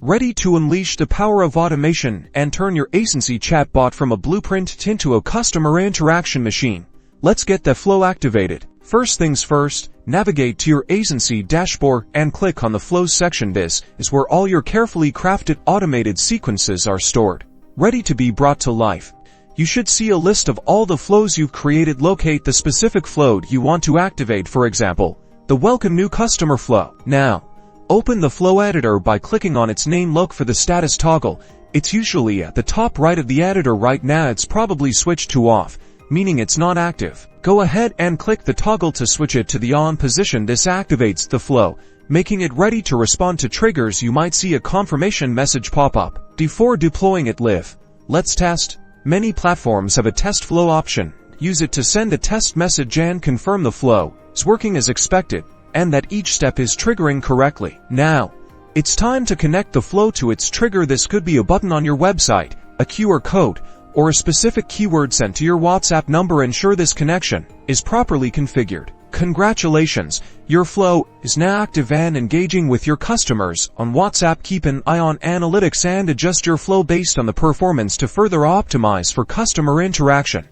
Ready to unleash the power of automation and turn your Aisensy chatbot from a blueprint into a customer interaction machine? Let's get the flow activated. First things first, navigate to your Aisensy dashboard and click on the Flows section. This is where all your carefully crafted automated sequences are stored, ready to be brought to life. You should see a list of all the flows you've created. Locate the specific flow you want to activate, for example, the Welcome New Customer flow. Now, open the flow editor by clicking on its name. Look for the status toggle. It's usually at the top right of the editor. Right now it's probably switched to off, meaning it's not active. Go ahead and click the toggle to switch it to the on position. This activates the flow, making it ready to respond to triggers. You might see a confirmation message pop up. Before deploying it live, let's test. Many platforms have a test flow option. Use it to send a test message and confirm the flow is working as expected, and that each step is triggering correctly. Now, it's time to connect the flow to its trigger. This could be a button on your website, a QR code, or a specific keyword sent to your WhatsApp number. Ensure this connection is properly configured. Congratulations, your flow is now active and engaging with your customers on WhatsApp. Keep an eye on analytics and adjust your flow based on the performance to further optimize for customer interaction.